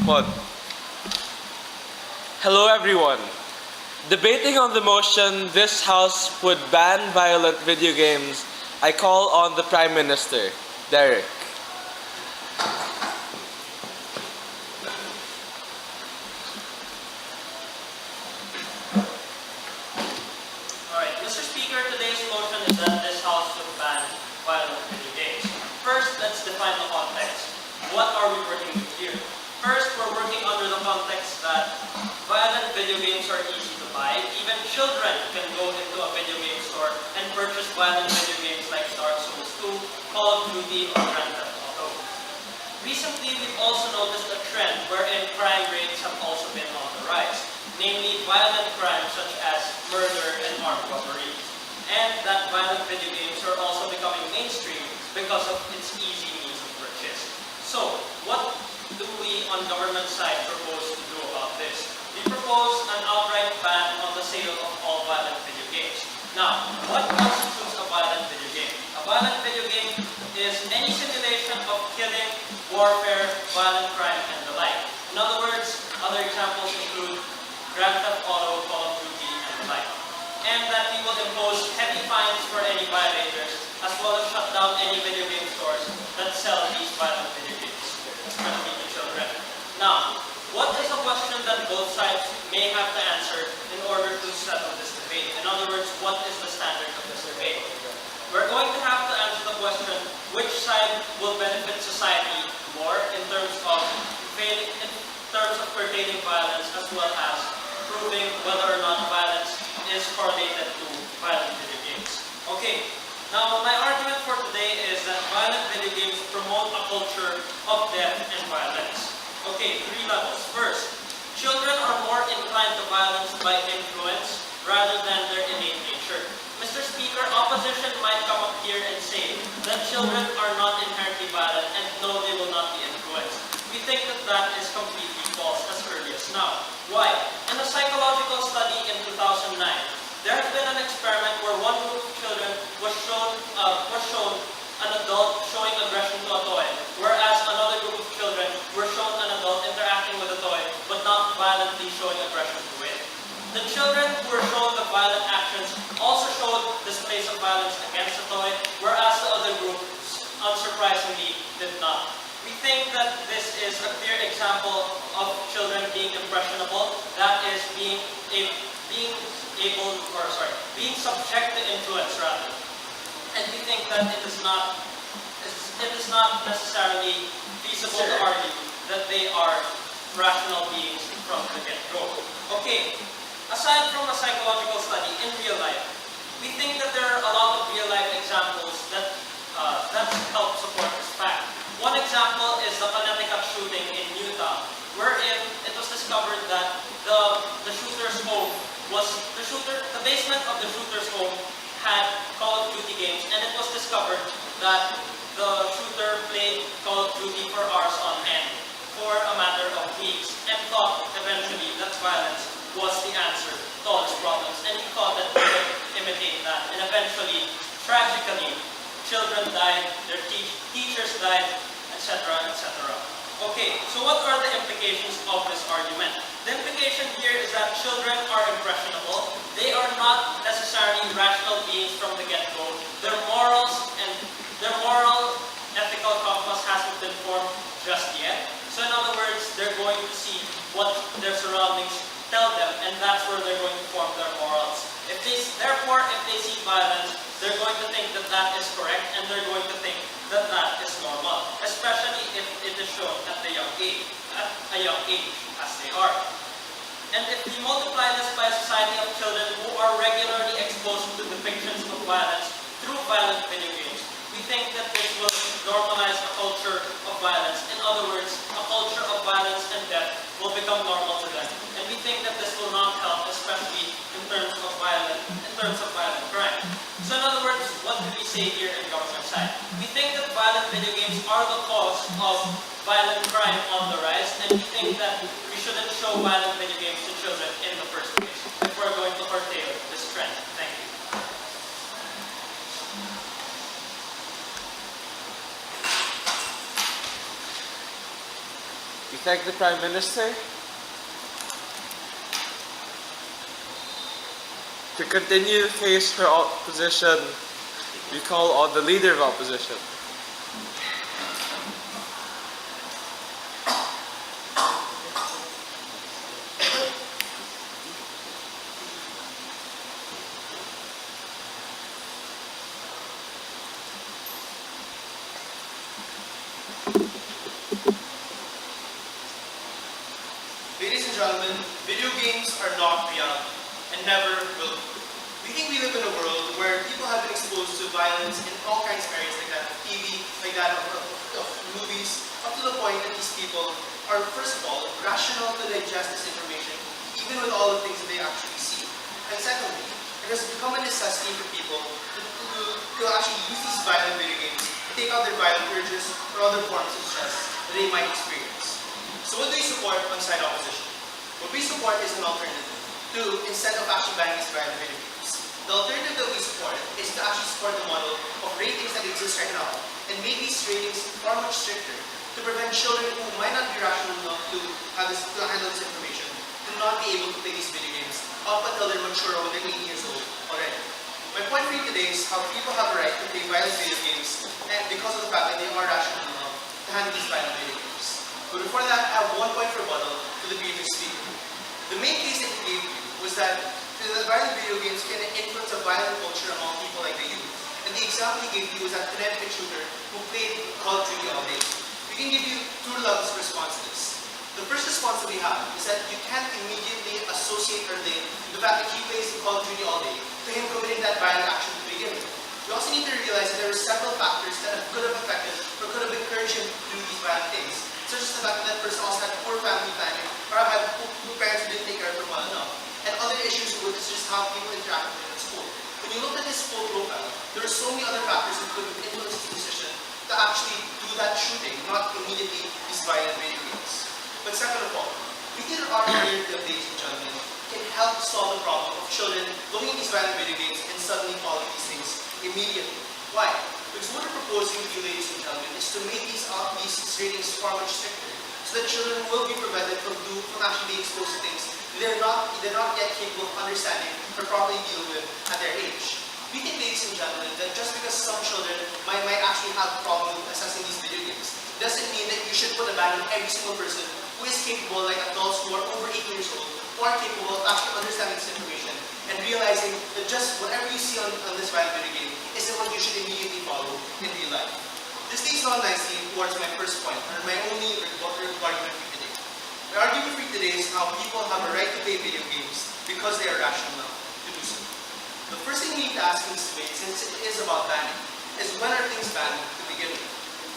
One. Hello everyone. Debating on the motion this House would ban violent video games, I call on the Prime Minister, Derek. Alright, Mr. Speaker, today's motion is that this House should ban violent video games. First, let's define the context. What are we working with here? First, we're working under the context that violent video games are easy to buy. Even children can go into a video game store and purchase violent video games like Dark Souls 2, Call of Duty, or Grand Theft Auto. Recently, we've also noticed a trend wherein crime rates have also been on the rise, namely violent crimes such as murder and armed robbery. And that violent video games are also becoming mainstream because of its easy means of purchase. So, what do we on government side propose to do about this? We propose an outright ban on the sale of all violent video games. Now, what constitutes a violent video game? A violent video game is any simulation of killing, warfare, violent crime, and the like. In other words, other examples include Grand Theft Auto, Call of Duty, and the like. And that we will impose heavy fines for any violators, as well as shut down any video game stores that sell these violent video games, especially to children. Now, what is a question that both sides may have to answer in order to settle this debate? In other words, what is the standard of this debate? We're going to have to answer the question, which side will benefit society more in terms of curtailing violence, as well as proving whether or not violence is correlated to violent video games. Okay, now my argument for today is that violent video games promote a culture of death and violence. Okay, 3 levels. First, children are more inclined to violence by influence rather than their innate nature. Mr. Speaker, opposition might come up here and say that children are not inherently violent and no, they will not be influenced. We think that that is completely false as early as now. Why? In a psychological study in 2009, there has been an experiment where one group of children was shown an adult showing aggression to a toy, whereas another group of children were shown an adult interacting with a toy, but not violently showing aggression to it. The children who were shown the violent actions also showed displays of violence against the toy, whereas the other group, unsurprisingly, did not. We think that this is a clear example of children being impressionable, that is being subject to influence rather. And we think that it is not necessarily feasible to argue that they are rational beings from the get-go. Okay, aside from a psychological study in real life, we think that there are a lot of real-life examples that help support this fact. One example is the Connecticut shooting in Utah, wherein it was discovered that the shooter's home the basement of the shooter's home had Call of Duty games, and it was discovered that the shooter played Call of Duty for hours on end for a matter of weeks, and thought eventually that violence was the answer to all his problems, and he thought that he could imitate that, and eventually, tragically, children died, their teachers died, etc., etc. Okay, so what are the implications of this argument? The implication here is that children are impressionable. They are not necessarily rational beings from the get-go. Their moral ethical compass hasn't been formed just yet. So in other words, they're going to see what their surroundings tell them, and that's where they're going to form their morals. Therefore, if they see violence, they're going to think that that is correct, and they're going to think that that is normal, especially if it is shown at a young age, as they are. And if we multiply this by a society of children who are regularly exposed to depictions of violence through violent video games, we think that this will normalize a culture of violence. In other words, a culture of violence and death will become normal to them. And we think that this will not help, especially in terms of violent crime. So in other words, what do we say here in government side? We think that violent video games are the cause of violent crime on the rise, and we think that we shouldn't show violent video games to children in the first place if we're going to curtail this trend. Thank you. We thank the Prime Minister. To continue the case for opposition, we call on the Leader of Opposition. Ladies and gentlemen, video games are not reality and never will be. We think we live in a world where people have been exposed to violence in all kinds of areas, like that of TV, like that of movies, up to the point that these people are, first of all, rational to digest this information, even with all the things that they actually see. And secondly, it has become a necessity for people to actually use these violent video games to take out their violent urges or other forms of stress that they might experience. So what do we support on side opposition? What we support is an alternative to, instead of actually banning these violent video games. The alternative that we support is to actually support the model of ratings that exist right now and make these ratings far much stricter to prevent children who might not be rational enough to handle this information to not be able to play these video games up until they're mature when they're 18 years old already. My point for you today is how people have a right to play violent video games and because of the fact that they are rational enough to handle these violent video games. But before that, I have one point for rebuttal to the previous speaker. The main case that he gave you was that violent video games can influence a violent culture among people like the youth. And the example he gave you was that kinetic shooter who played Call of Duty all day. We can give you two levels of response to this. The first response that we have is that you can't immediately associate or link the fact that he plays Call of Duty all day to him committing that violent action to begin with. You also need to realize that there are several factors that could have affected or could have encouraged him to do these violent things, such as the fact that that person also had poor family planning or had poor parents who didn't take care of them well enough, and other issues with just how people interact with him at school. When you look at his full profile, there are so many other factors that could have influenced his decision to actually do that shooting, not immediately these violent video games. But second of all, we think that our narrative, ladies and gentlemen, can help solve the problem of children looking at these violent video games and suddenly following these things immediately. Why? Because what we're proposing to you, ladies and gentlemen, is to make these ratings far much stricter, so that children will be prevented from actually being exposed to things they're not yet capable of understanding or properly dealing with at their age. We think, ladies and gentlemen, that just because some children might actually have a problem with assessing these video games, doesn't mean that you should put a ban on every single person who is capable, like adults who are over 18 years old, who are capable of actually understanding this information and realizing that just whatever you see on this violent video game isn't what you should immediately follow in real life. This leads on nicely towards my first point, or my only argument for today. My argument for today is how people have a right to play video games because they are rational enough to do so. The first thing we need to ask in this debate, since it is about banning, is when are things banned to begin with?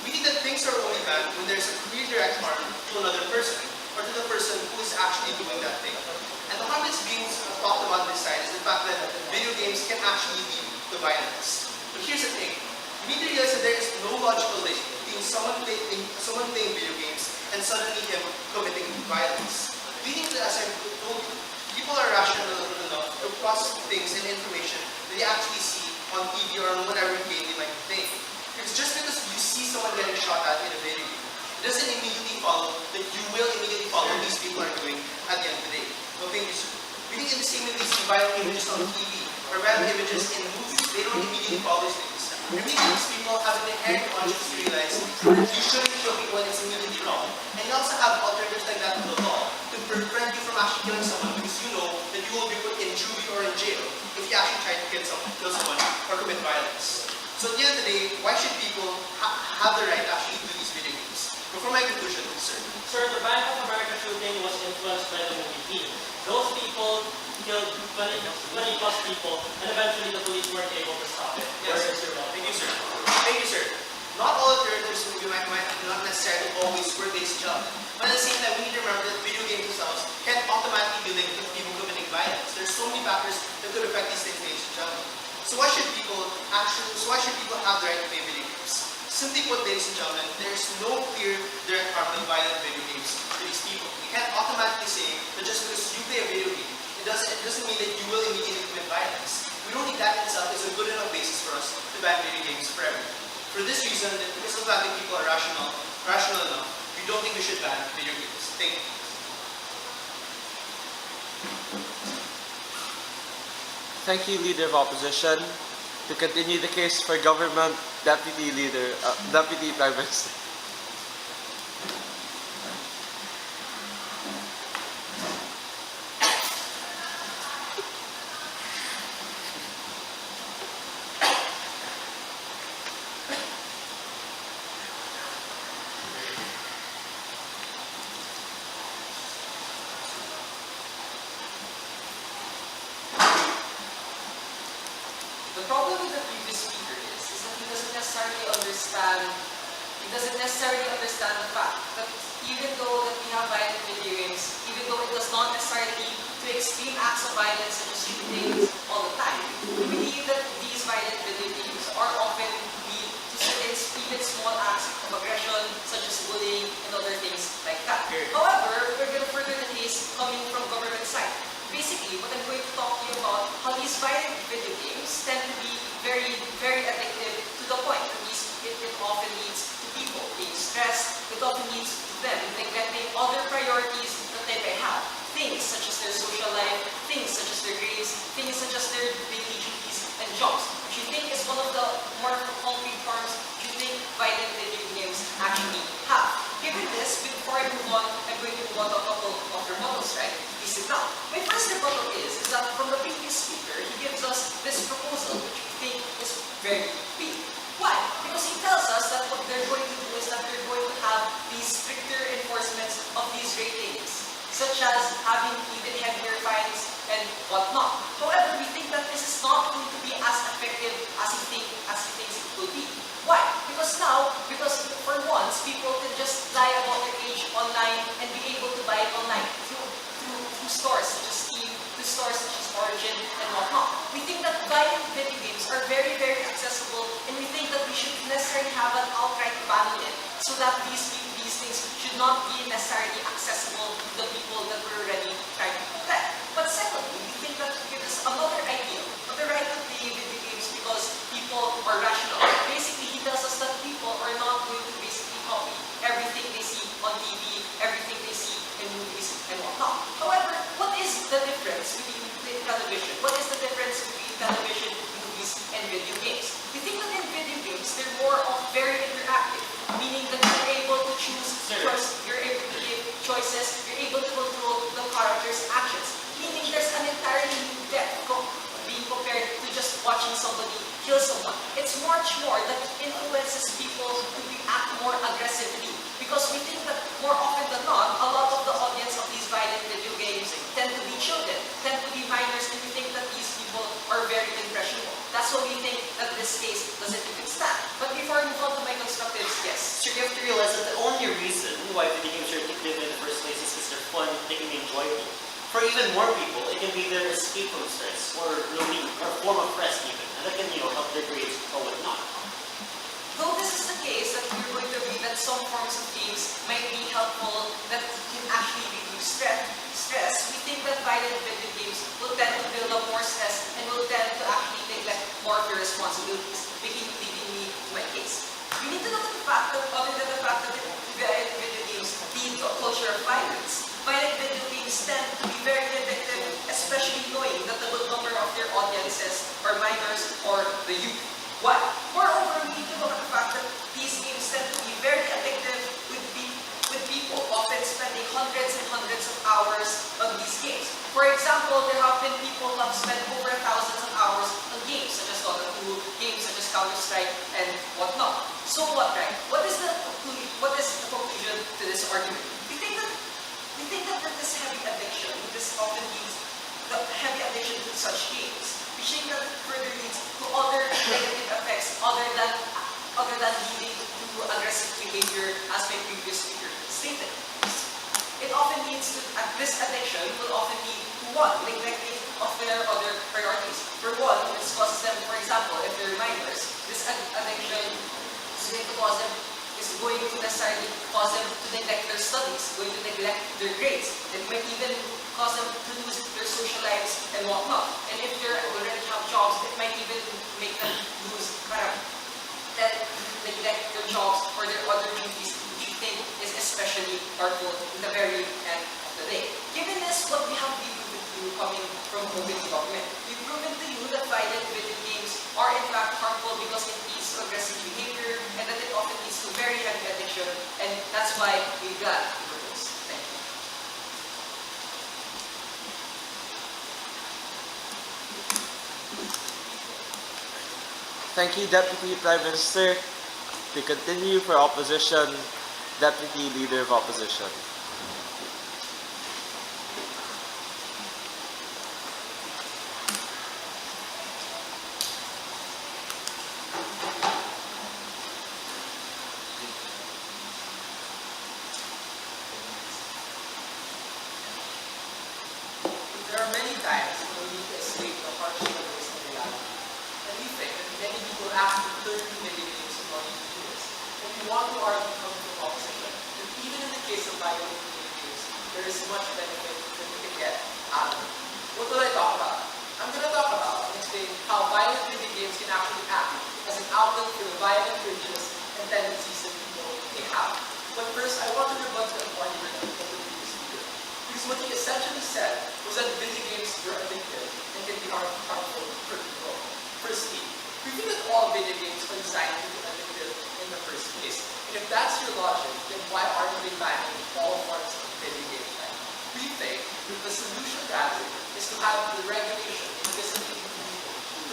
We think that things are only banned when there's a clear direct harm to another person, or to the person who is actually doing that thing. And the harm that's being talked about this side is the fact that video games can actually lead to violence. But here's the thing. You need to realize that there is no logical link between someone playing video games and suddenly him committing violence. We think that, as I told you, people are rational enough to process things and information that they actually see on TV or on whatever game they might be playing. It's just because you see someone getting shot at in a video game, it doesn't immediately follow that you will immediately follow what these people are doing at the end of the day. No, thank you, sir. We think in the same way they see violent images on TV or violent images in movies, they don't immediately follow these things. We think these people have an inherent conscience to realize that you shouldn't kill people when it's immediately wrong. And you also have alternatives like that to the law to prevent you from actually killing someone because you know that you will be put in juvie or in jail if you actually try to kill someone or commit violence. So at the end of the day, why should people have the right to actually do these video games? Before my conclusion, sir. Sir, the Bank of America shooting was influenced by the movie Heat. Those people killed 20 plus people, and eventually the police weren't able to stop it. Yes. Thank you, sir. Thank you, sir. Not all alternatives to movie might not necessarily always work, ladies and gentlemen. But at the same time, we need to remember that video games themselves can't automatically be linked to people committing violence. There's so many factors that could affect these things, ladies and gentlemen. So why should people have the right to play video games? Simply put, ladies and gentlemen, there's no clear direct harm in violent video games to these people. We can't automatically say that just because you play a video game, it doesn't mean that you will immediately commit violence. We don't think that in itself is a good enough basis for us to ban video games forever. For this reason, because of the fact that people are rational enough, we don't think we should ban video games. Thank you. Thank you, Leader of Opposition. To continue the case for government, Deputy Prime Minister. The problem with the previous speaker is that he doesn't necessarily understand the fact that even though that we have violent video games, even though it does not necessarily lead to extreme acts of violence such as shootings all the time, we believe that these violent video games are often lead to certain even small acts of aggression such as bullying and other things like that. However, we're going to further the case coming from government side. Basically, what I'm going to talk to you about how these violent video games tend to be very, very addictive to the point that it often leads to people being stressed. It often leads to them neglecting other priorities that they may have. Things such as their social life, things such as their grades, things such as their daily duties and jobs. Which you think is one of the more concrete terms you think violent video games actually have. Given this, before I move on, I'm going to move on to a couple of rebuttals, right? Please sit down. My first rebuttal is that from the previous speaker, he gives us this proposal, which we think is very big. Why? Because he tells us that what they're going to do is that they're going to have these stricter enforcements of these ratings, such as having even heavier fines and whatnot. However, we think that this is not going to be as effective as he thinks it will be. Why? Because for once, people can just lie about their age online and be able to buy it online through stores such as Steam, through stores such as Origin, and whatnot. We think that violent video games are very, very accessible, and we think that we should necessarily have an outright ban on it, so that these things should not be necessarily accessible to the people that we're already trying to protect. But secondly, we think that it gives us another idea of the right to play video games because people are rational. Basically, he tells us that people are not going to basically copy everything they see on TV, everything they see in movies and whatnot. However, what is the difference between television? What is the difference between television, movies, and video games? We think that in video games, they're more of very interactive, meaning that you're able to choose, you're able to give choices, you're able to control the character's actions, meaning there's an entirely new depth being compared to just watching somebody kill someone. It's much more that it influences people to act more aggressively, because we think that more often than not, a lot of the audience of these violent video games tend to be children, tend to be minors, and we think that these people are very impressionable. That's why we think that this case doesn't even stand. But before I move on to my constructives, yes. So you have to realize that the only reason why video games are addictive in the first place is because they're fun, they can be enjoyable. For even more people, it can be their escape from stress, or relief, or form of rest even, and that can, help their grades or whatnot. Though this is the case that we're going to agree that some forms of games might be helpful, that can actually reduce stress, we think that violent video games will tend to build up more stress and will tend to actually neglect more of your responsibilities, leading me to my case. You need to look at the fact that other than the fact that violent video games lead to a culture of violence, violent video games tend to be very addictive, especially knowing that the good number of their audiences are minors or the youth. Why? Moreover, we need to look at the fact that these games tend to be very addictive with people often spending hundreds and hundreds of hours on these games. For example, there have been people who have spent over thousands of hours on games such as Dota 2, games such as Counter-Strike, and whatnot. So what, right? What is the conclusion to this argument? We think that this heavy addiction, this often leads the heavy addiction to such games, which think that further leads to other negative effects other than leading to aggressive behavior, as my previous speaker stated. It often leads to this addiction will often lead to one, neglecting of their other priorities. For one, this causes them, for example, if they're minors, this addiction is going to necessarily cause them to neglect their studies, going to neglect their grades. It might even cause them to lose their social lives and whatnot. And if they already have jobs, it might even make them neglect their jobs or their other duties, which we think is especially especially harmful in the very end of the day. Given this, what we have been proven to you coming from Hogan's document, we've proven to you that violent video games are in fact harmful because it leads to aggressive behavior and that it often leads to very heavy addiction, and that's why we got to propose. Thank you. Thank you, Deputy Prime Minister. To continue for opposition, Deputy Leader of Opposition. There are many times when we need to escape the harsh realities of reality. And we think that many people actually turn to video games in order to do this. And we want to argue coming from opposition that even in the case of violent video games, there is much benefit that we can get out of it. What will I talk about? I'm going to talk about and explain how violent video games can actually act as an outlet for the violent urges and tendencies that people may have. But first, I want to rebut the argument of the previous speaker. Because what he essentially said was that video games were addictive and can be harmful for people. Firstly, we think that all video games are designed to be addictive in the first place. And if that's your logic, then why aren't they banning all forms of video games then? We think that the solution rather is to have the regulation and discipline of people to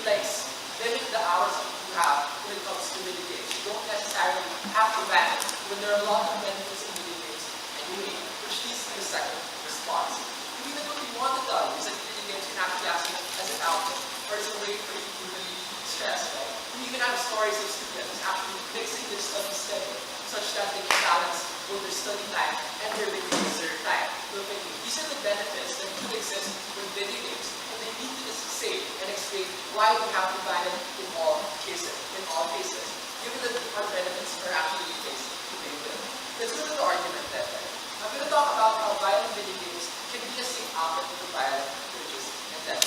limit the hours that you have when it comes to video games. You don't necessarily have to ban it when there are a lot of benefits in video games anyway, which leads to the second response. We think that what we want to tell you is that video games can actually act as an outlet or as a way for you to relieve stress, right? And you can have stories of students actually mixing their study schedule such that they can balance both their study time and their leisure time. So these are the benefits that could exist with video games, and they need to just say and explain why we have to ban it in all cases, given that our benefits are actually the case to begin with. Let's go to the argument then. I'm going to talk about how violent video games can be a safe outlet for violent urges and then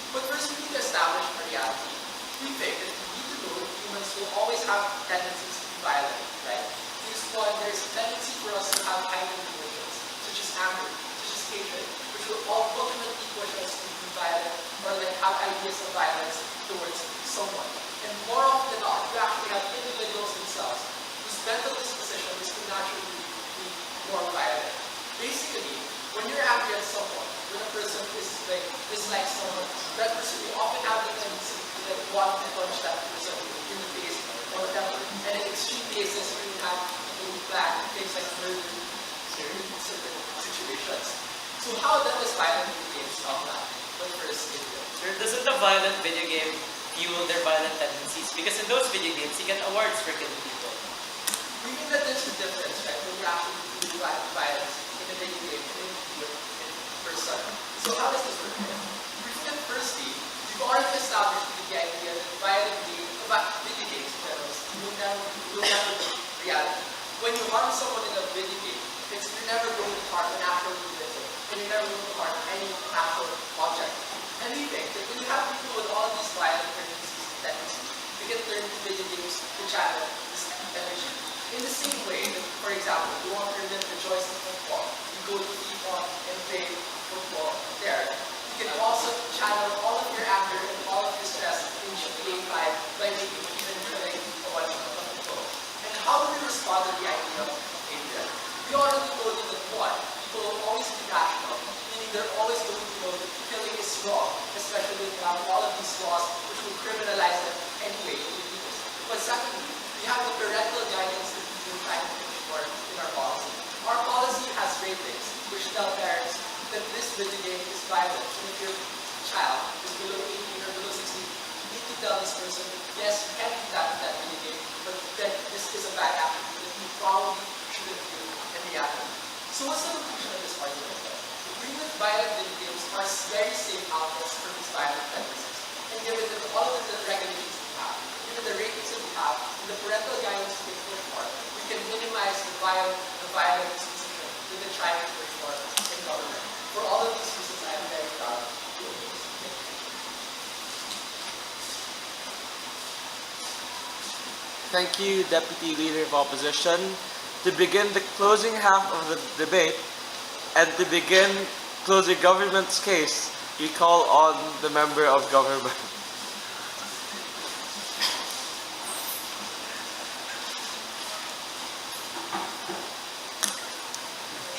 But first, we need to establish a reality. We think that we need to know that humans will always have tendencies to be violent, right? Because one, there's a tendency for us to have heightened emotions, such as anger, such as hatred, which will all ultimately push us to be violent or like have ideas of violence towards someone. And more often than not, you actually have individuals themselves whose mental disposition is to naturally be more violent. Basically, when you're angry at someone, when a person dislikes someone, that person will often have the tendency to want to punch that person in the face or whatever. And in extreme cases, you will have people who plan things like murder in certain situations. So how does violent video games stop that? But first, Sir, doesn't the violent video game fuel their violent tendencies? Because in those video games, you get awards for killing people. we think that there's a difference, right, when you actually do violence in a video game and in person. So how does this work? We think that firstly, you've already established the idea that violent video games in general will never be reality. When you harm someone in a video game, you're never going to harm an actual individual, and you're never going to harm any actual object. And we think that when you have people with all of these violent tendencies, we can turn to video games to channel this energy. In the same way that, for example, you want to relive the joys of football, you go to FIFA and play football there. You can also channel all of your anger and all of your stress in GTA 5 by making even killing a bunch of people. And how do we respond to the idea of hatred? We already told you that one, people will always be rational, meaning they're always going to know that killing is wrong, especially when you have all of these laws which will criminalize them anyway. But secondly, we have the parental guidance that we've been trying to push for in our policy. Our policy has ratings which tell parents that this video game is violent. So if your child is below 18 or below 16, you need to tell this person that yes, you can do that video game, but that this is a bad attitude that you probably shouldn't do in reality. So what's the conclusion of this argument then? We think violent video games are very safe outlets for these violent tendencies. And given that all of the regulations we have, given the ratings that we have, and the parental guidance we can push for, we can minimize the violent disposition that they're trying to push for in government. For all of these reasons, I am very proud of doing this. Thank you, Deputy Leader of Opposition. to begin the closing half of the debate and to begin closing government's case, we call on the member of government.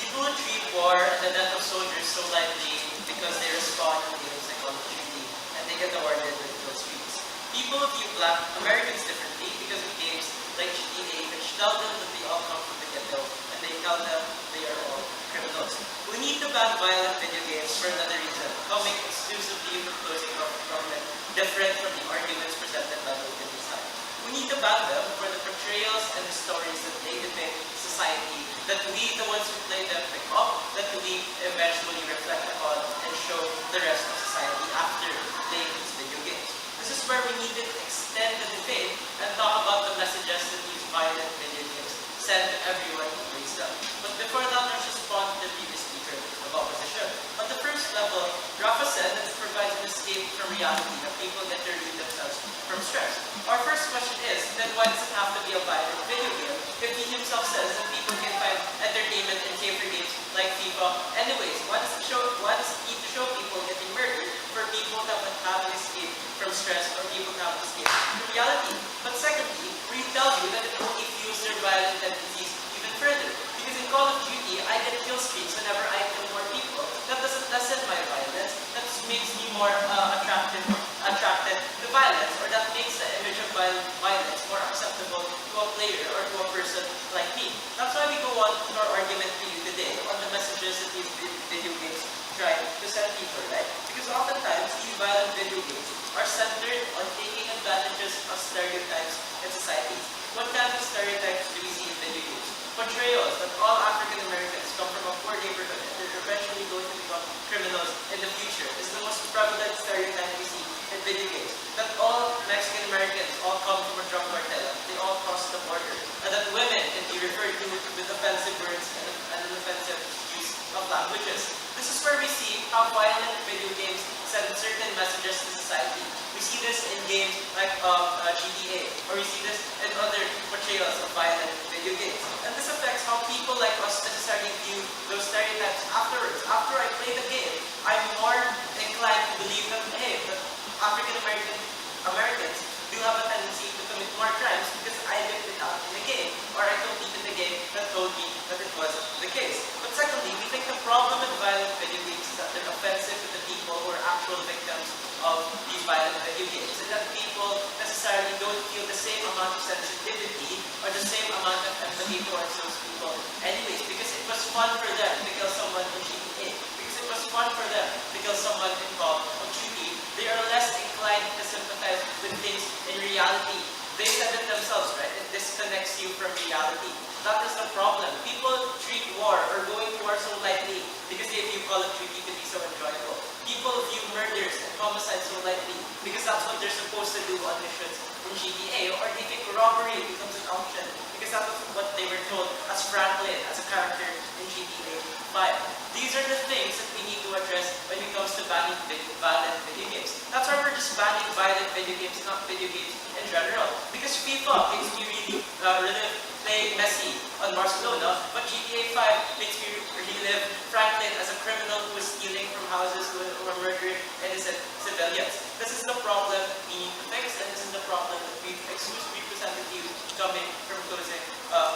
People treat war and the death of soldiers so lightly because they respond to games like Call of Duty and they get awarded with kill streaks. People view Black Americans differently because of games like GTA, which tell them that they all come from the ghetto and they tell them they are all criminals. We need to ban violent video games for another reason, coming exclusively from closing of government, different from the arguments presented by the opinion side. We need to ban them for the portrayals and the stories that they depict society, that we, the ones who play them, pick up, that we eventually reflect upon and show the rest of society after playing these video games. This is where we need to extend the debate and talk about the messages that these violent video games send to everyone who plays them. But before that, let's respond to the previous speaker of opposition. On the first level, Rafa said that it provides an escape from reality, that people get to relieve themselves from stress. Our first question is, then why does it have to be a violent video game if he himself says that people can find entertainment in safer games like FIFA? Anyways, why does it need to show people getting murdered for people that would have an escape from stress or people that have an escape from reality? But secondly, we tell you that it only fuels their violent tendencies even further. Because in Call of Duty, I get kill streaks whenever I kill more people. That doesn't lessen my violence. That just makes me more attracted to violence, or that makes the image of violence more acceptable to a player or to a person like me. That's why we go on to our argument to you today on the messages that these video games try to send people, right? Because oftentimes these violent video games are centered on taking advantages of stereotypes in societies. What kind of stereotypes do we see in video games? Portrayals that all African Americans come from a poor neighborhood and they're eventually going to become criminals in the future is the most prevalent stereotype we see in video games. That all Mexican Americans all come from a drug cartel, they all cross the border, and that women can be referred to with offensive words and an offensive use of languages. This is where we see how violent video games send certain messages to society. We see this in games like GTA, or we see this in other portrayals of violent video games. And this affects how people like us necessarily view those stereotypes afterwards. After I play the game, I'm more inclined to believe that, hey, that African Americans do have a tendency to commit more crimes because I lived it out in the game, or I completed the game that told me that it was the case. But secondly, we think the problem with violent video games is that they're offensive to the people who are actual victims of these violent video games, and that people necessarily don't feel the same amount of sensitivity or the same amount of empathy towards those people anyways, because it was fun for them to kill someone in GTA, because it was fun for them to kill someone in Call of Duty. They are less inclined to sympathize with things in reality. They said it themselves, right? It disconnects you from reality. That is the problem. People treat war or going to war so lightly because they view Call of Duty to be so enjoyable. People view murders and homicides so lightly because that's what they're supposed to do on missions in GTA, or they think robbery becomes an option because that's what they were told as Franklin, as a character in GTA 5. These are the things that we need to address when it comes to banning violent video games. That's why we're just banning violent video games, not video games in general. Because FIFA makes me really relive playing Messi on Barcelona, but GTA 5 makes me relive Franklin as a criminal who was stealing from houses, who were murdering innocent civilians. This is the problem we need to fix, and this is the problem that we've exclusively presented to you coming from closing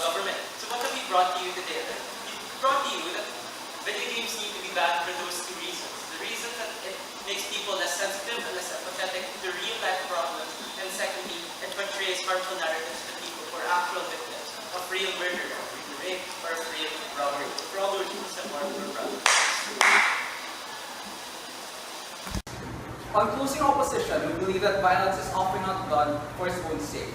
government. So what have we brought to you today? We brought to you that video games need to be banned for those two reasons. The reason that it makes people less sensitive and less empathetic to real life problems, and secondly, it portrays harmful narratives to people who are actual victims of real murder, of real rape, or of real robbery. For all those reasons and more, we're proud. On closing opposition, we believe that violence is often not done for its own sake.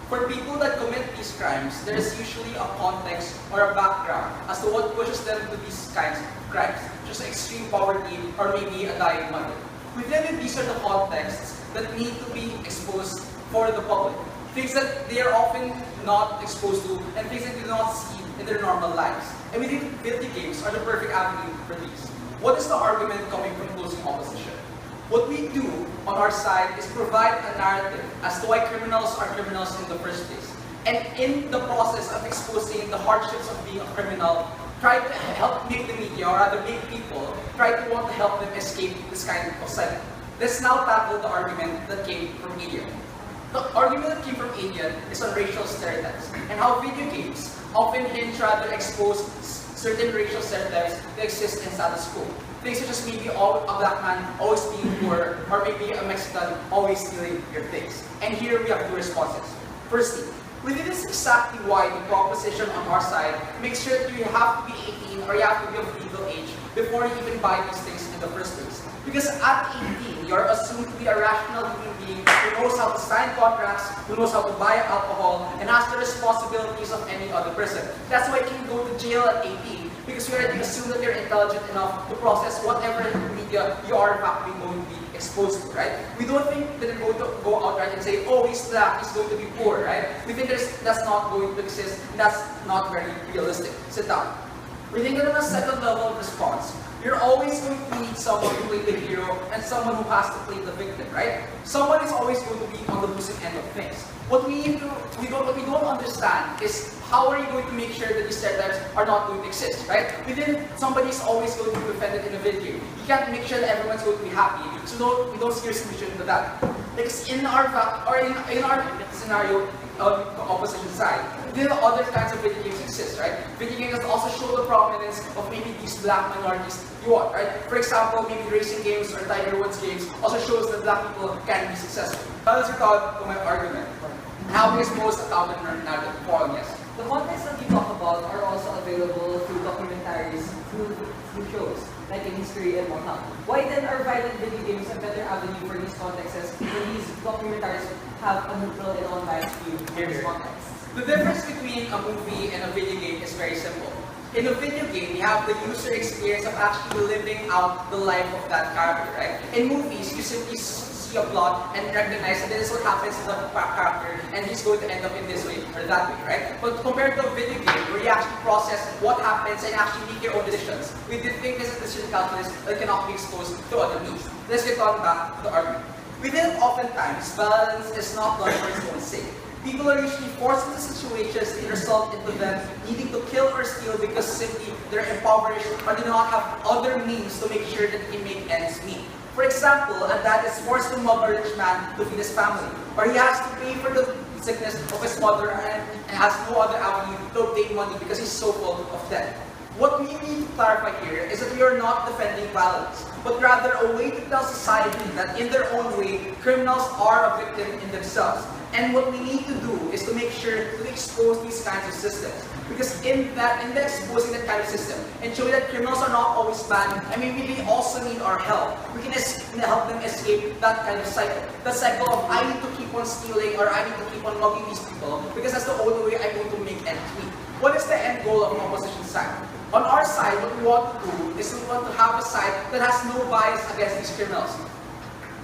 For people that commit these crimes, there is usually a context or a background as to what pushes them to these kinds of crimes, such as extreme poverty or maybe a dying mother. Within these are the contexts that need to be exposed for the public. Things that they are often not exposed to and things that they do not see in their normal lives. And we think video games are the perfect avenue for these. What is the argument coming from closing opposition? What we do on our side is provide a narrative as to why criminals are criminals in the first place. And in the process of exposing the hardships of being a criminal, try to help make the media, or rather make people, try to want to help them escape this kind of cycle. Let's now tackle the argument that came from Alien. The argument that came from Alien is on racial stereotypes, and how video games often hinge rather expose certain racial stereotypes that exist in status quo. Things such as maybe a black man always being poor, or maybe a Mexican always stealing your things. And here we have two responses. Firstly, this is exactly why the proposition on our side makes sure that you have to be 18 or you have to be of legal age before you even buy these things in the first place. Because at 18, you're assumed to be a rational human being who knows how to sign contracts, who knows how to buy alcohol, and has the responsibilities of any other person. That's why you can go to jail at 18, because we already assume that you're intelligent enough to process whatever media you are in fact going to be exposed to, right? We don't think that they're going to go outright and say, oh, he's black, he's going to be poor, right? We think that's not going to exist, and that's not very realistic. Sit down. We think that on a second level of response, you're always going to need someone to play the hero and someone who has to play the victim, right? Someone is always going to be on the losing end of things. What we don't understand is how are you going to make sure that these stereotypes are not going to exist, right? Somebody is always going to be offended in a video game. You can't make sure that everyone's going to be happy. So we don't steer solution into that. Because in our scenario, opposition side, there are other kinds of video games exist, right? Video games also show the prominence of maybe these black minorities you want, right? For example, maybe racing games or Tiger Woods games also shows that black people can be successful. That is regard to my argument. How we expose a counter narrative. Paul, yes. The contexts that you talk about are also available through documentaries, through shows, like in history and whatnot. Why then are violent video games a better avenue for these contexts when these documentaries have a neutral and unbiased view of these contexts? The difference between a movie and a video game is very simple. In a video game, you have the user experience of actually living out the life of that character, right? In movies, you simply see a plot and recognize that this is what happens to the character and he's going to end up in this way or that way, right? But compared to a video game where you actually process what happens and actually make your own decisions, we did think this is a decision calculus that cannot be exposed to other means. Let's get on back to the argument. Within oftentimes, violence is not done for its own sake. People are usually forced into situations that result into them needing to kill or steal because simply they're impoverished or do not have other means to make sure that they can make ends meet. For example, a dad is forced to mob a rich man to feed his family, or he has to pay for the sickness of his mother and has no other avenue to obtain money because he's so full of debt. What we need to clarify here is that we are not defending violence, but rather a way to tell society that in their own way, criminals are a victim in themselves. And what we need to do is to make sure to expose these kinds of systems. Because in exposing that kind of system and showing that criminals are not always bad, I mean, we also need our help. We can help them escape that kind of cycle. The cycle of I need to keep on stealing or I need to keep on mugging these people because that's the only way I'm going to make ends meet. What is the end goal of an opposition side? On our side, what we want to do is we want to have a side that has no bias against these criminals.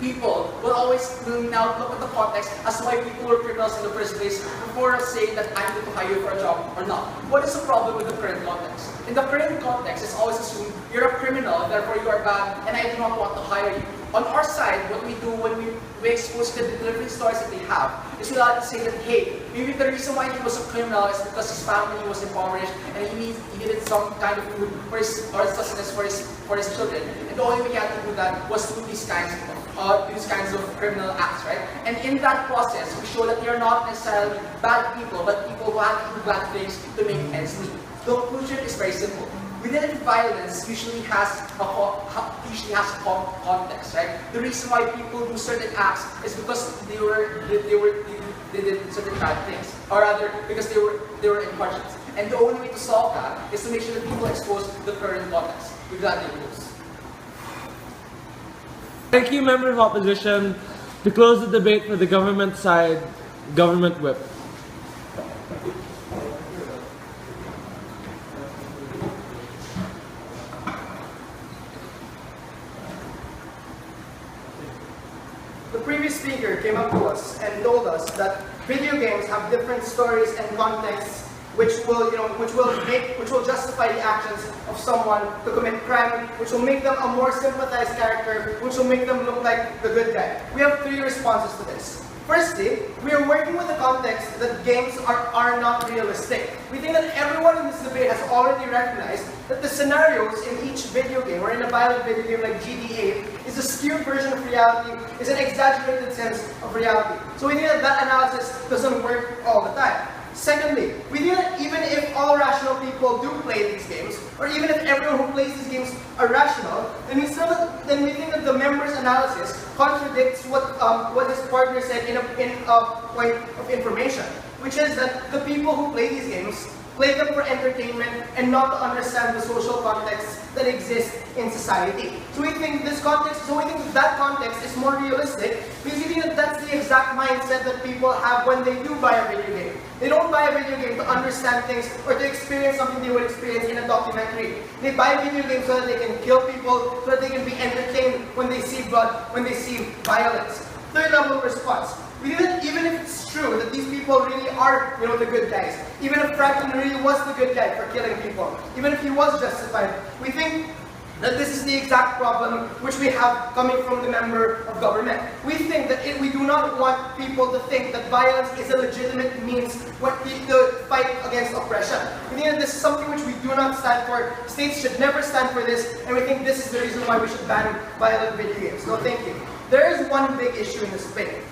People will now look at the context as to why people were criminals in the first place before saying that I'm going to hire you for a job or not. What is the problem with the current context? In the current context, it's always assumed you're a criminal, therefore you are bad, and I do not want to hire you. On our side, what we do when we expose the different stories that they have is we like to say that, hey, maybe the reason why he was a criminal is because his family was impoverished and he needed some kind of food for his sustenance for his children. And the only way he had to do that was through these kinds of criminal acts, right? And in that process, we show that they are not necessarily bad people, but people who have to do bad things to make ends meet. The conclusion is very simple. Within violence usually has a context, right? The reason why people do certain acts is because they did certain bad things, or rather because they were in conscience. And the only way to solve that is to make sure that people expose the current context. With that, they lose. Thank you, member of opposition. To close the debate for the government side, government whip. The previous speaker came up to us and told us that video games have different stories and contexts which will justify the actions of someone to commit crime, which will make them a more sympathized character, which will make them look like the good guy. We have three responses to this. Firstly, we are working with the context that games are not realistic. We think that everyone in this debate has already recognized that the scenarios in each video game, or in a violent video game like GTA, is a skewed version of reality, is an exaggerated sense of reality. So we think that that analysis doesn't work all the time. Secondly, we think that even if all rational people do play these games, or even if everyone who plays these games are rational, then we think that the member's analysis contradicts what his partner said in a point of information, which is that the people who play these games play them for entertainment and not to understand the social context that exists in society. So we think that context is more realistic because we think that that's the exact mindset that people have when they do buy a video game. They don't buy a video game to understand things or to experience something they would experience in a documentary. They buy video games so that they can kill people, so that they can be entertained when they see blood, when they see violence. Third level response. We think that even if it's true that these people really are, the good guys, even if Franklin really was the good guy for killing people, even if he was justified, we think that this is the exact problem which we have coming from the member of government. We think that we do not want people to think that violence is a legitimate means to fight against oppression. We think that this is something which we do not stand for. States should never stand for this, and we think this is the reason why we should ban violent video games. No, thank you. There is one big issue in this debate.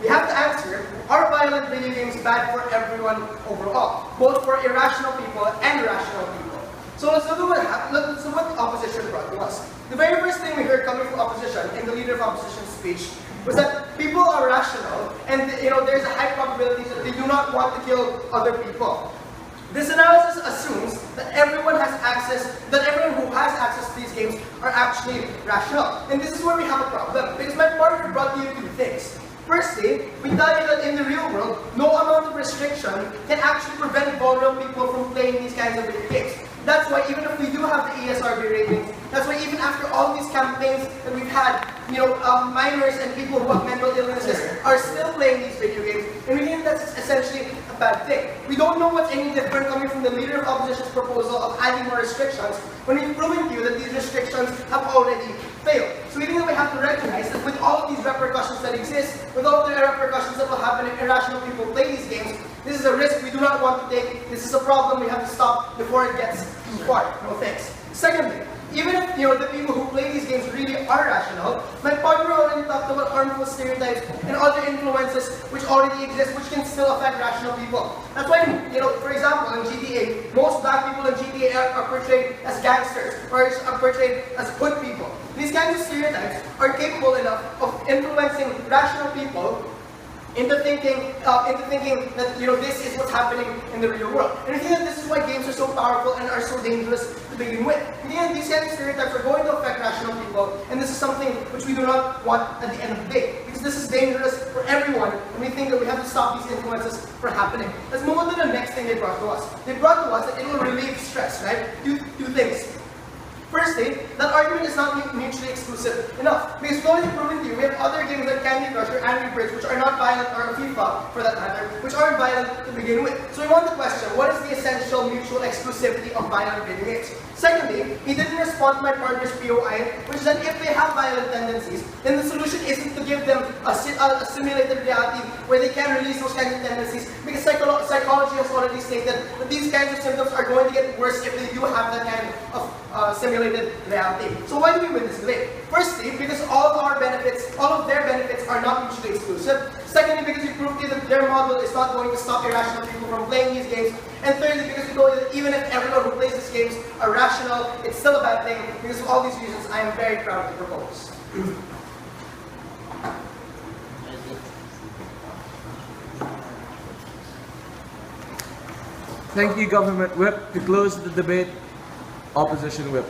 We have to answer, are violent video games bad for everyone overall? Both for irrational people and rational people. So let's look at what opposition brought to us. The very first thing we heard coming from opposition in the leader of opposition's speech was that people are rational and there's a high probability that they do not want to kill other people. This analysis assumes that everyone who has access to these games are actually rational. And this is where we have a problem, because my partner brought you two things. Firstly, we tell you that in the real world, no amount of restriction can actually prevent vulnerable people from playing these kinds of video games. That's why even if we do have the ESRB ratings, that's why even after all these campaigns that we've had, minors and people who have mental illnesses are still playing these video games, and we think that's essentially a bad thing. We don't know what's any different coming from the leader of opposition's proposal of adding more restrictions when we've proven to you that these restrictions have already failed. So we think that we have to recognize that with all of these repercussions that exist, with all of the repercussions that will happen if irrational people play these games, this is a risk we do not want to take. This is a problem we have to stop before it gets too far. No thanks. Secondly, even if the people who play these games really are rational, my partner already talked about harmful stereotypes and other influences which already exist, which can still affect rational people. That's why, for example, in GTA, most black people in GTA are portrayed as gangsters or are portrayed as hood people. These kinds of stereotypes are capable enough of influencing rational people into thinking that this is what's happening in the real world. And I think that this is why games are so powerful and are so dangerous to begin with. And these kinds of stereotypes are going to affect rational people, and this is something which we do not want at the end of the day, because this is dangerous for everyone, and we think that we have to stop these influences from happening. Let's move on to the next thing they brought to us. They brought to us that it will relieve stress, right? Two things. Firstly, that argument is not mutually exclusive enough. Because we've already proven to you, we have other games like Candy Crush or Angry Birds, which are not violent, or FIFA, for that matter, which aren't violent to begin with. So we want to question, what is the essential mutual exclusivity of violent video games? Secondly, he didn't respond to my partner's POI, which is that if they have violent tendencies, then the solution isn't to give them a simulated reality where they can release those kinds of tendencies, because psychology has already stated that these kinds of symptoms are going to get worse if they do have that kind of simulated reality. So why do we win this debate? Firstly, because all of their benefits are not mutually exclusive. Secondly, because we proved to you that their model is not going to stop irrational people from playing these games. And thirdly, because we told you that even if everyone who plays these games are rational, it's still a bad thing. Because of all these reasons, I am very proud to propose. Thank you, Government Whip. To close the debate, Opposition Whip.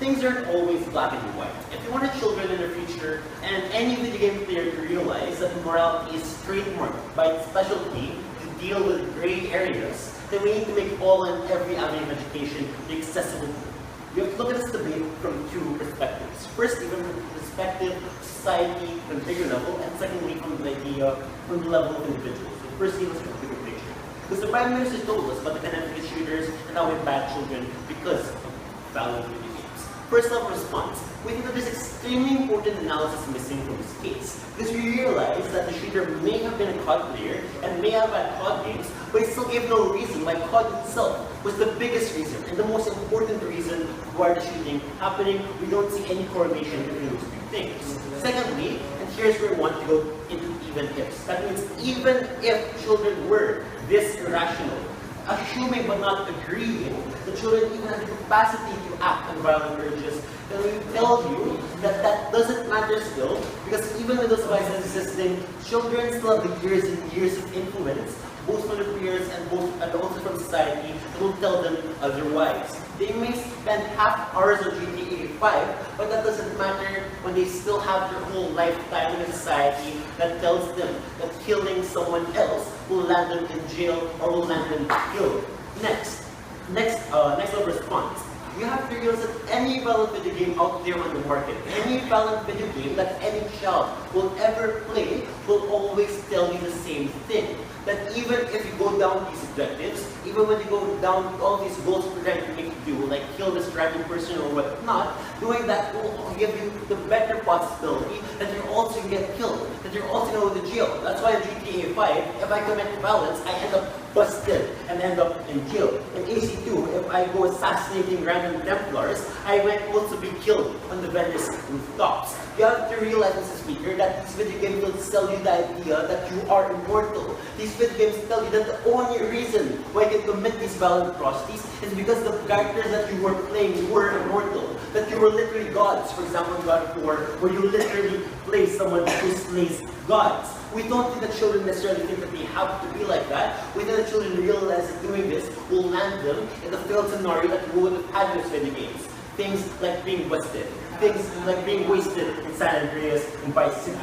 Things aren't always black and white. If you want your children in the future and any video game player to realize that morality is trademarked by its specialty to deal with gray areas, then we need to make all and every avenue of education accessible to them. We have to look at this debate from two perspectives. Firstly, from the perspective of society from a bigger level, and secondly, from the level of individuals. So firstly, let's look at the bigger picture. Because the Prime Minister told us about the kind of shooters and how we bad children because of violent video games. First level response. We think that there's extremely important analysis missing from this case. Because we realize that the shooter may have been a COD player and may have had COD games, but it still gave no reason why COD itself was the biggest reason and the most important reason why the shooting happening. We don't see any correlation between those two things. Secondly, and here's where we want to go into even ifs. That means even if children were this irrational, assuming but not agreeing, the children even have the capacity to act on violent urges, then we tell you that that doesn't matter still, because even with those vices existing, children still have the years and years of influence, both from their peers and also from society, that will tell them otherwise. They may spend half hours on GTA 5, but that doesn't matter when they still have their whole lifetime in a society that tells them that killing someone else will land them in jail or will land them killed. Next level response. You have to realize that any violent video game out there on the market, any violent video game that any child will ever play, will always tell you the same thing. That even if you go down these objectives, even when you go down all these goals we're trying to make you do, like kill this random person or whatnot, doing that will give you the better possibility that you're also going to get killed, that you're also going to go to jail. That's why in GTA 5, if I commit violence, I end up busted and end up in jail. In AC2, if I go assassinating random Templars, I might also be killed on the Venice rooftops. You have to realize, Mr. Speaker, that these video games will sell you the idea that you are immortal. These video games tell you that the only reason why you can commit these violent atrocities is because the characters that you were playing were immortal. That you were literally gods. For example, in God of War, where you literally play someone who slays gods. We don't think that children necessarily think that they have to be like that. We think that children realize that doing this will land them in the failed scenario that we would have had in those video games. Things like being busted. Things like being wasted in San Andreas and Vice City.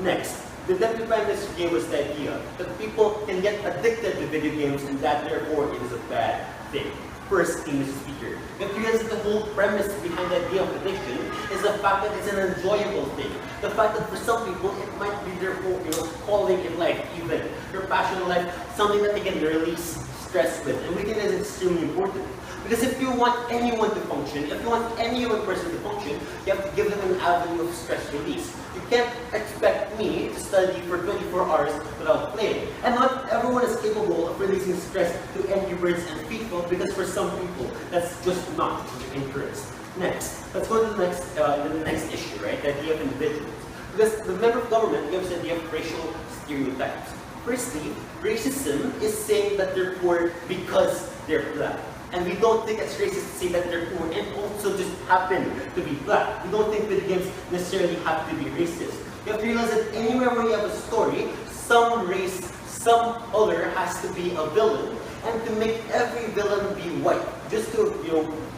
Next, the Deputy Prime Minister gave us the idea that people can get addicted to video games and that therefore it is a bad thing. First thing, Mr. Speaker, if you realize the whole premise behind the idea of addiction is the fact that it's an enjoyable thing. The fact that for some people it might be their whole, calling in life, even their passion in life, something that they can release stress with. And we think that is extremely important. Because if you want anyone to function, if you want any one person to function, you have to give them an avenue of stress release. You can't expect me to study for 24 hours without playing. And not everyone is capable of releasing stress to Angry Birds and FIFA, because for some people, that's just not their interest. Next, let's go to the next issue, right? The idea of individuals. Because the member of government gives the idea of racial stereotypes. Firstly, racism is saying that they're poor because they're black. And we don't think it's racist to say that they're poor and also just happen to be black. We don't think video games necessarily have to be racist. You have to realize that anywhere where you have a story, some race, some other has to be a villain, and to make every villain be white, just to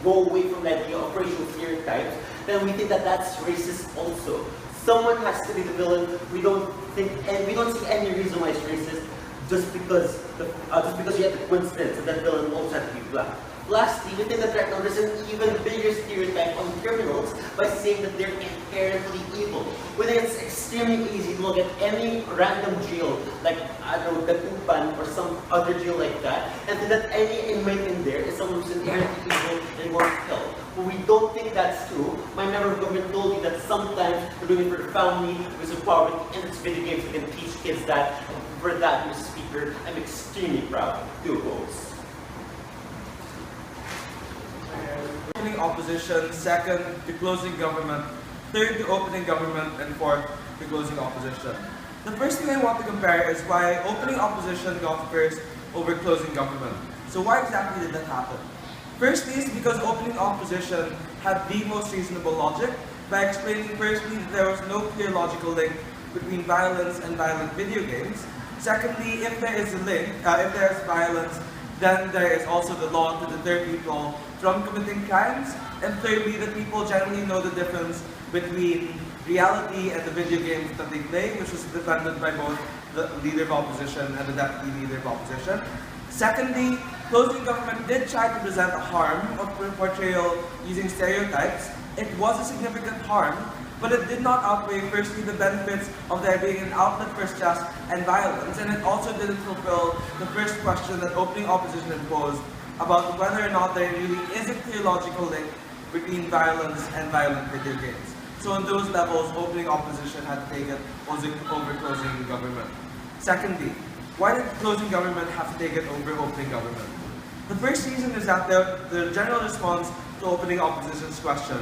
go away from that idea of racial stereotypes, then we think that that's racist also. Someone has to be the villain. We don't think, and we don't see any reason why it's racist. Just because you have the coincidence that that villain also has to be black. Lastly, we think that right now there's an even bigger stereotype on criminals by saying that they're inherently evil. We think it's extremely easy to look at any random jail, like, I don't know, Katupan or some other jail like that, and think that any inmate in there is someone who's inherently evil and wants to kill. But we don't think that's true. My member of government told me that sometimes we're doing it for the family, because of poverty, and it's video games we can teach kids that. And for that, Mr. Speaker, I'm extremely proud to oppose. Opening opposition, second, to closing government, third, to opening government, and fourth, to closing opposition. The first thing I want to compare is why opening opposition got first over closing government. So why exactly did that happen? Firstly is because opening opposition had the most reasonable logic by explaining firstly that there was no clear logical link between violence and violent video games. Secondly, if there is a link, if there is violence, then there is also the law to deter people from committing crimes. And thirdly, that people generally know the difference between reality and the video games that they play, which was defended by both the leader of opposition and the deputy leader of opposition. Secondly, closing government did try to present a harm of portrayal using stereotypes. It was a significant harm, but it did not outweigh firstly the benefits of there being an outlet for stress and violence, and it also didn't fulfill the first question that opening opposition posed about whether or not there really is a clear logical link between violence and violent video games. So on those levels, opening opposition had to take it over closing government. Secondly, why did closing government have to take it over opening government? The first reason is that the general response to opening opposition's question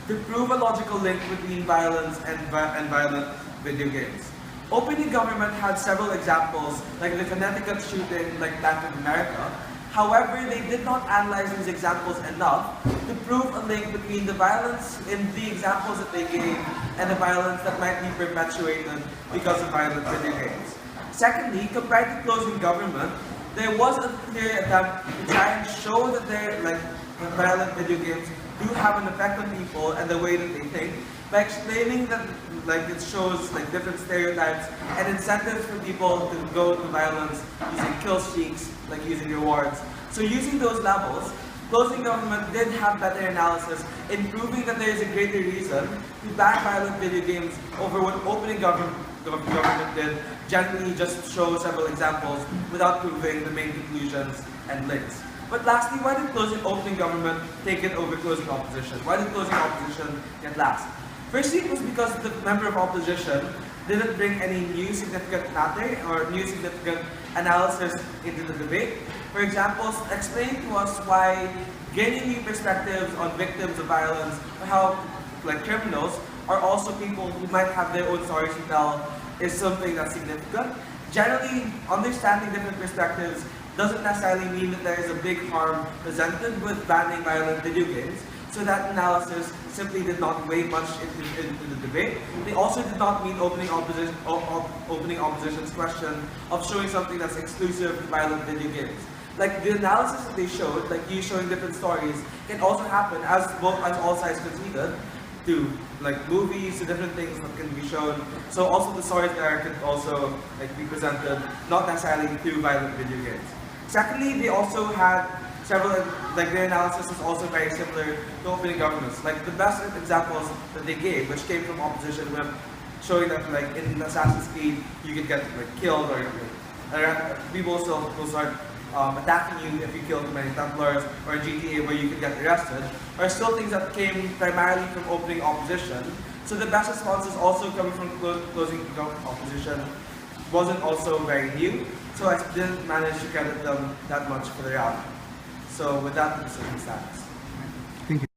to prove a logical link between violence and violent video games. Opening government had several examples, like the Connecticut shooting, like that in America. However, they did not analyze these examples enough to prove a link between the violence in the examples that they gave and the violence that might be perpetuated because of violent video games. Secondly, compared to closing government, there was a clear attempt to try and show that violent video games do have an effect on people and the way that they think by explaining that it shows different stereotypes and incentives for people to go to violence using kill streaks, like using rewards. So using those levels, closing government did have better analysis in proving that there is a greater reason to ban violent video games over what opening government did, generally just show several examples without proving the main conclusions and links. But lastly, why did opening government take it over closing opposition? Why did closing opposition get last? Firstly, it was because the member of opposition didn't bring any new significant matter or new significant analysis into the debate. For example, explain to us why gaining new perspectives on victims of violence or how criminals are also people who might have their own stories to tell is something that's significant. Generally, understanding different perspectives doesn't necessarily mean that there is a big harm presented with banning violent video games. So that analysis simply did not weigh much into the debate. They also did not mean opening opposition's question of showing something that's exclusive to violent video games. Like the analysis that they showed, like you showing different stories, can also happen as all sides conceded to movies, to different things that can be shown. So also the stories there could also be presented, not necessarily through violent video games. Secondly, they also had several, their analysis was also very similar to opening governments. The best examples that they gave, which came from opposition, were showing that in Assassin's Creed, you could get killed or people will start attacking you if you kill too many Templars, or GTA where you could get arrested, are still things that came primarily from opening opposition. So the best responses also coming from closing opposition wasn't also very new, so I didn't manage to credit them that much for their outcome. So with that, the decision stands.